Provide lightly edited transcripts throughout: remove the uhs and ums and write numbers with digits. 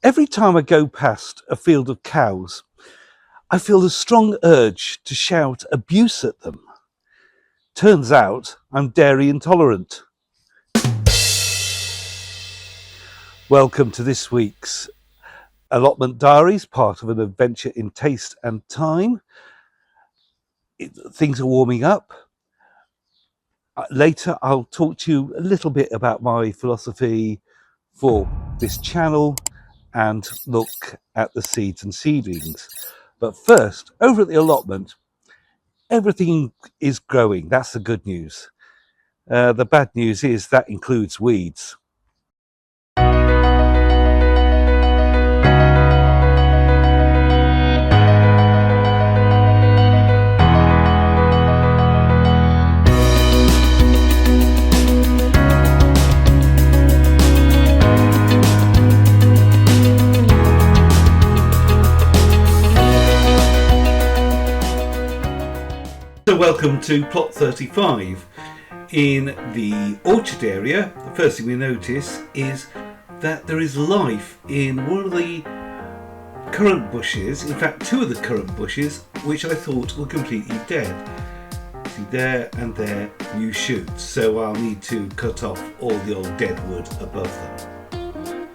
Every time I go past a field of cows, I feel a strong urge to shout abuse at them. Turns out I'm dairy intolerant. Welcome to this week's Allotment Diaries, part of an adventure in taste and time. Things are warming up. Later I'll talk to you a little bit about my philosophy for this channel and look at the seeds and seedlings. But first, over at the allotment, everything is growing. That's the good news. The bad news is that includes weeds. So welcome to plot 35. In the orchard area, the first thing we notice is that there is life in one of the currant bushes, in fact two of the currant bushes, which I thought were completely dead. See, there and there, new shoots, so I'll need to cut off all the old dead wood above them.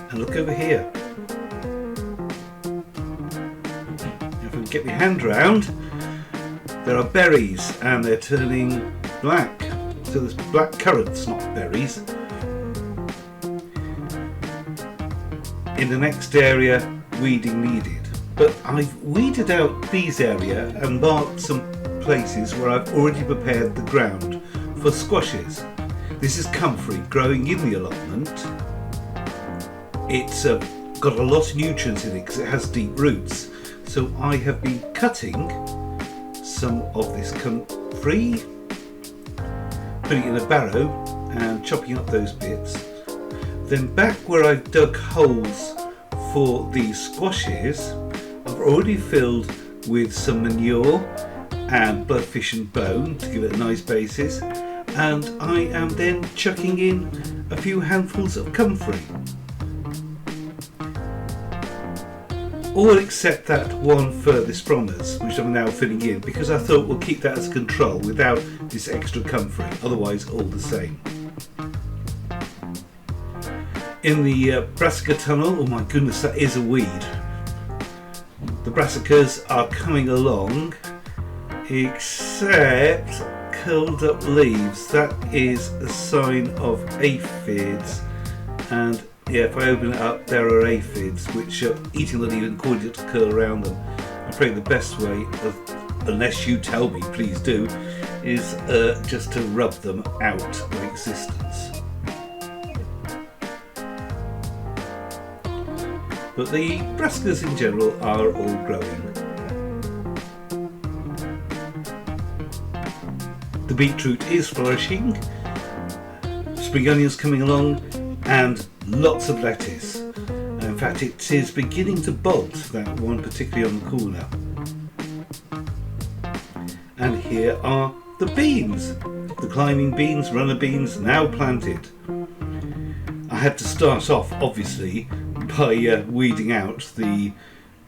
And look over here. If I can get my hand round, there are berries and they're turning black. So there's black currants, not berries. In the next area, weeding needed. But I've weeded out these area and marked some places where I've already prepared the ground for squashes. This is comfrey growing in the allotment. It's got a lot of nutrients in it because it has deep roots. So I have been cutting some of this comfrey, putting it in a barrow and chopping up those bits. Then back where I've dug holes for these squashes, I've already filled with some manure and bloodfish and bone to give it a nice basis, and I am then chucking in a few handfuls of comfrey. All except that one furthest from us, which I'm now filling in because I thought we'll keep that as control without this extra comfrey, otherwise all the same. In the brassica tunnel, oh my goodness, that is a weed. The brassicas are coming along, except curled up leaves. That is a sign of aphids, and yeah, if I open it up, there are aphids which are eating the leaf and causing it to curl around them. I'm afraid the best way, unless you tell me, please do, is just to rub them out of existence. But the brassicas in general are all growing. The beetroot is flourishing, spring onions coming along, and lots of lettuce. In fact, it is beginning to bolt, that one particularly on the corner. And here are the beans, the climbing beans, runner beans, now planted. I had to start off, obviously, by weeding out the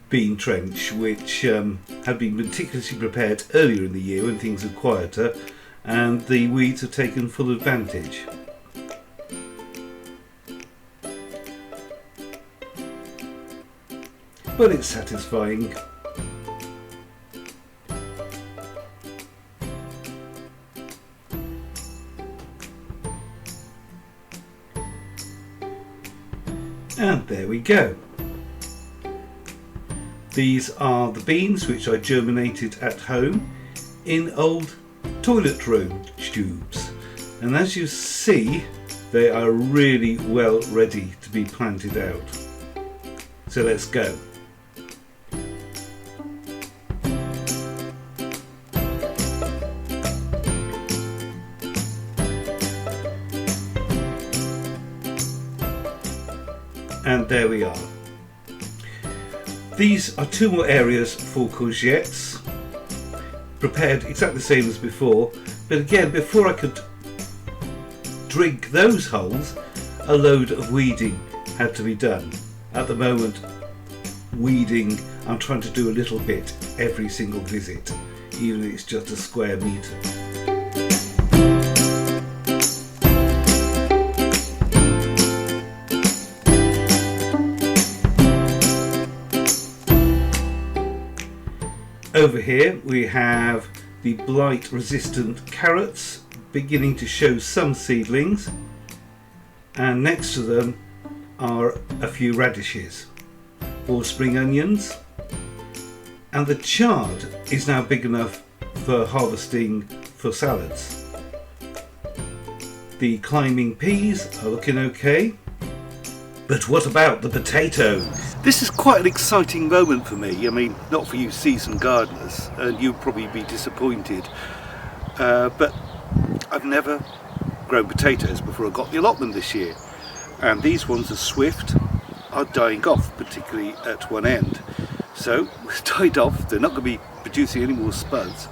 bean trench, which had been meticulously prepared earlier in the year when things were quieter, and the weeds have taken full advantage. But it's satisfying. And there we go. These are the beans which I germinated at home in old toilet room tubes. And as you see, they are really well ready to be planted out. So let's go. And there we are. These are two more areas for courgettes, prepared exactly the same as before, but again, before I could dig those holes, a load of weeding had to be done. At the moment, weeding, I'm trying to do a little bit every single visit, even if it's just a square metre. Over here we have the blight resistant carrots beginning to show some seedlings, and next to them are a few radishes or spring onions, and the chard is now big enough for harvesting for salads. The climbing peas are looking okay, but what about the potatoes? This is quite an exciting moment for me. I mean, not for you seasoned gardeners, and you'll probably be disappointed, but I've never grown potatoes before I got the allotment this year, and these ones are swift, are dying off, particularly at one end. So it's died off, they're not going to be producing any more spuds.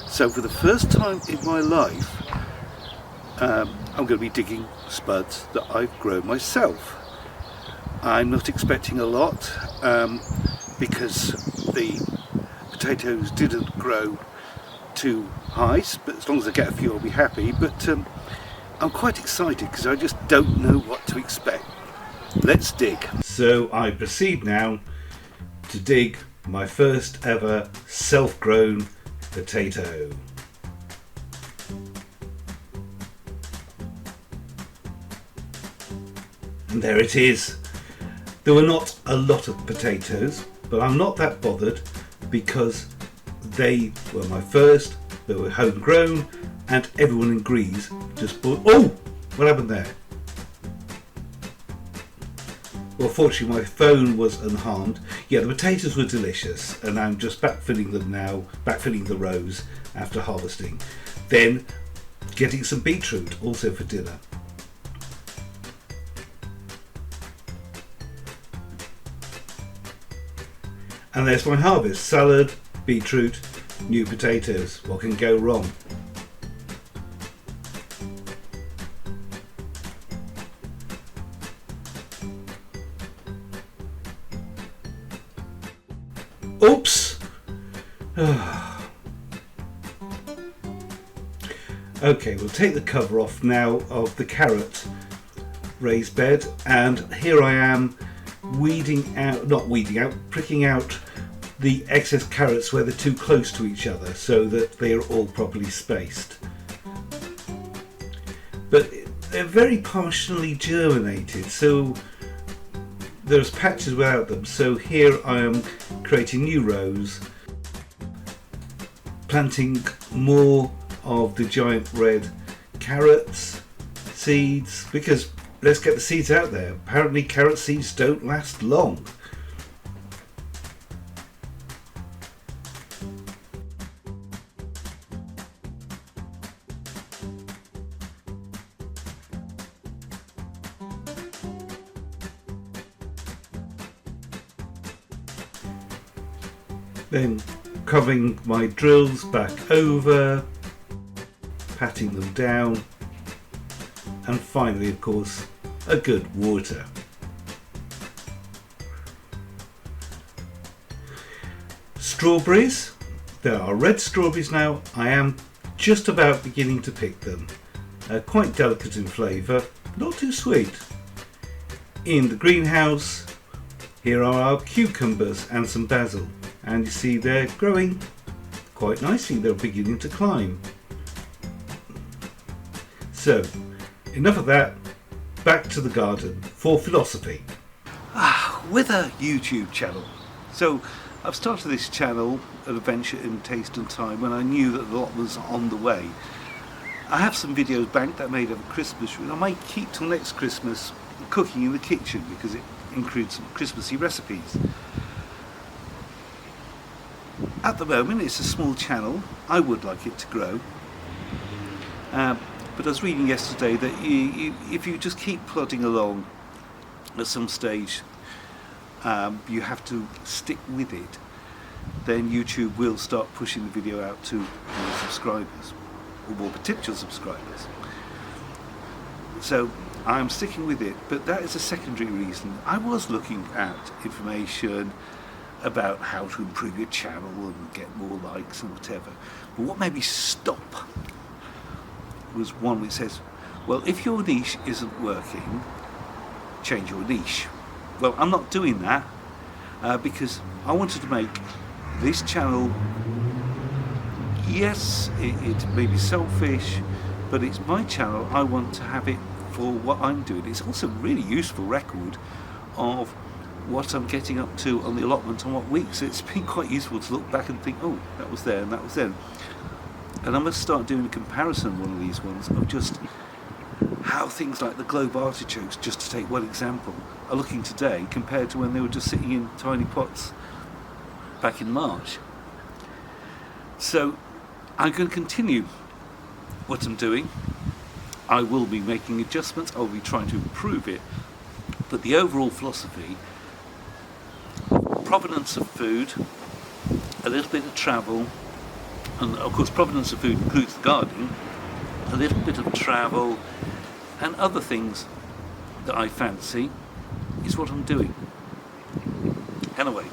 So for the first time in my life, I'm going to be digging spuds that I've grown myself. I'm not expecting a lot because the potatoes didn't grow too high, but as long as I get a few I'll be happy. But I'm quite excited because I just don't know what to expect. Let's dig. So I proceed now to dig my first ever self-grown potato. And there it is. There were not a lot of potatoes, but I'm not that bothered because they were my first, they were homegrown, and everyone agrees just bought. Oh! What happened there? Well, fortunately my phone was unharmed. Yeah, the potatoes were delicious, and I'm just backfilling them now, backfilling the rows after harvesting. Then getting some beetroot also for dinner. And there's my harvest: salad, beetroot, new potatoes. What can go wrong? Oops! Okay, we'll take the cover off now of the carrot raised bed, and here I am pricking out the excess carrots where they're too close to each other so that they are all properly spaced. But they're very partially germinated, so there's patches without them. So here I am creating new rows, planting more of the giant red carrots seeds, because let's get the seeds out there. Apparently carrot seeds don't last long. Then covering my drills back over, patting them down, and finally, of course, a good water. Strawberries. There are red strawberries now. I am just about beginning to pick them. Quite delicate in flavour, not too sweet. In the greenhouse, here are our cucumbers and some basil. And you see they're growing quite nicely. They're beginning to climb. So, enough of that, back to the garden for philosophy. With a YouTube channel. So I've started this channel, An Adventure in Taste and Time, when I knew that a lot was on the way. I have some videos banked that I made over Christmas, and I might keep till next Christmas cooking in the kitchen because it includes some Christmassy recipes. At the moment it's a small channel. I would like it to grow. But I was reading yesterday that if you just keep plodding along, at some stage you have to stick with it, then YouTube will start pushing the video out to more subscribers, or more potential subscribers. So I'm sticking with it, but that is a secondary reason. I was looking at information about how to improve your channel and get more likes and whatever. But what made me stop was one which says, well, if your niche isn't working, change your niche. Well, I'm not doing that because I wanted to make this channel, yes, it may be selfish, but it's my channel. I want to have it for what I'm doing. It's also a really useful record of what I'm getting up to on the allotment on what week. So it's been quite useful to look back and think, oh, that was there and that was then. And I must start doing a comparison, one of these ones, of just how things like the globe artichokes, just to take one example, are looking today compared to when they were just sitting in tiny pots back in March. So I'm going to continue what I'm doing. I will be making adjustments, I will be trying to improve it, but the overall philosophy, provenance of food, a little bit of travel, and of course provenance of food includes the gardening, a little bit of travel and other things that I fancy is what I'm doing. Anyway,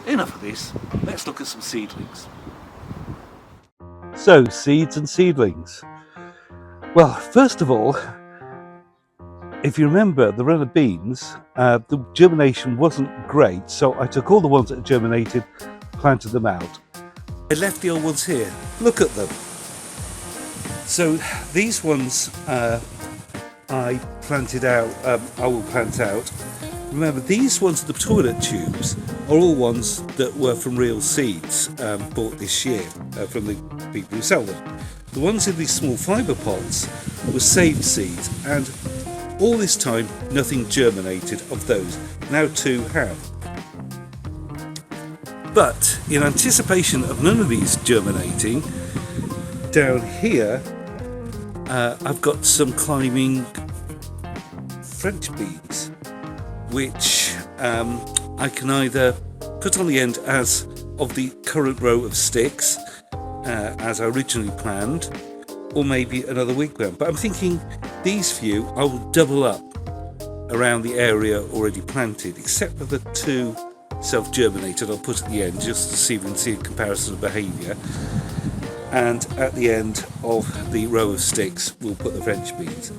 enough of this, let's look at some seedlings. So, seeds and seedlings. Well, first of all, if you remember the run of beans, the germination wasn't great, so I took all the ones that had germinated, planted them out. I left the old ones here. Look at them. So these ones I planted out, I will plant out. Remember, these ones, the toilet tubes, are all ones that were from real seeds bought this year from the people who sell them. The ones in these small fibre pots were saved seeds, and all this time nothing germinated of those. Now two have. But in anticipation of none of these germinating, down here I've got some climbing French beans, which I can either put on the end as of the current row of sticks, as I originally planned, or maybe another wigwam. But I'm thinking these few I will double up around the area already planted, except for the two self-germinated I'll put at the end, just to see if we can see a comparison of behaviour. And at the end of the row of sticks we'll put the French beans.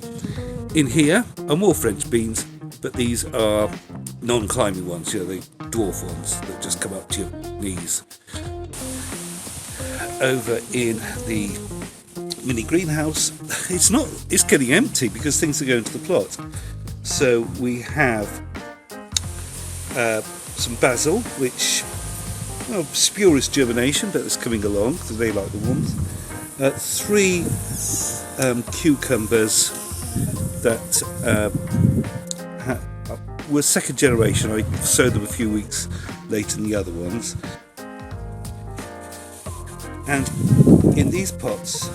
In here are more French beans, but these are non-climbing ones, you know, the dwarf ones that just come up to your knees. Over in the mini greenhouse, it's getting empty because things are going to the plot. So we have some basil, which, well, spurious germination, but it's coming along because they like the warmth. 3 cucumbers that were second generation. I sowed them a few weeks later than the other ones. And in these pots,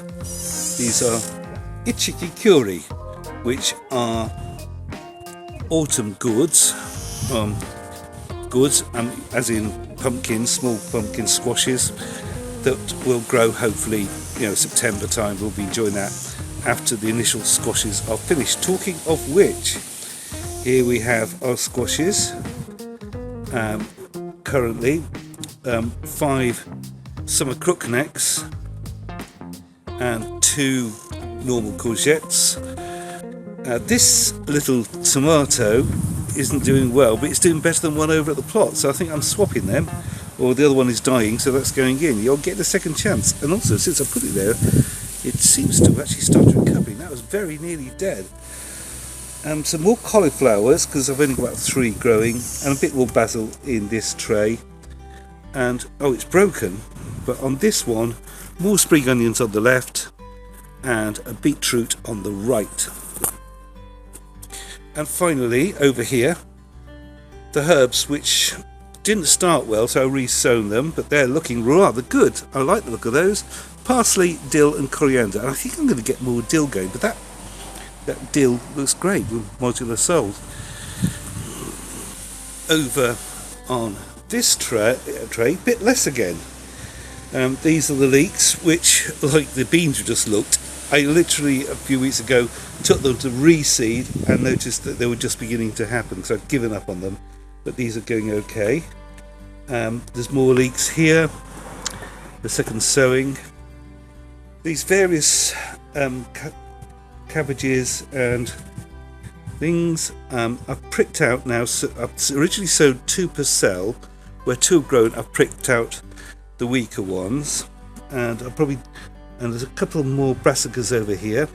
these are ichikikuri, which are autumn gourds, as in pumpkins, small pumpkin squashes that will grow hopefully, September time. We'll be enjoying that after the initial squashes are finished. Talking of which, here we have our squashes. Currently, 5 summer crooknecks and 2 normal courgettes. This little tomato isn't doing well, but it's doing better than one over at the plot, so I think I'm swapping them, or the other one is dying, so that's going in. You'll get a second chance. And also, since I put it there, it seems to have actually started recovering. That was very nearly dead. Some more cauliflowers, because I've only got about 3 growing, and a bit more basil in this tray. And it's broken, but on this one, more spring onions on the left and a beetroot on the right. And finally, over here, the herbs, which didn't start well, so I re-sown them, but they're looking rather good. I like the look of those. Parsley, dill and coriander. And I think I'm going to get more dill going, but that dill looks great with modular sold. Over on this tray, a bit less again. These are the leeks, which, like the beans we just looked, I literally a few weeks ago took them to reseed and noticed that they were just beginning to happen, so I'd given up on them, but these are going okay. There's more leeks here, the second sowing. These various cabbages and things I've pricked out now. So I've originally sowed 2 per cell. Where 2 have grown, I've pricked out the weaker ones, and there's a couple more brassicas over here.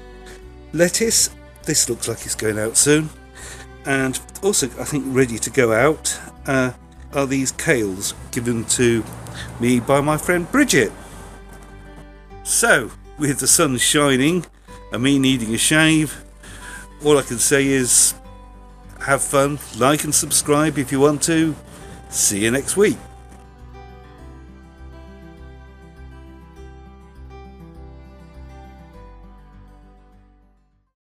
Lettuce, this looks like it's going out soon, and also I think ready to go out are these kales given to me by my friend Bridget. So, with the sun shining and me needing a shave, all I can say is have fun, like and subscribe if you want to. See you next week.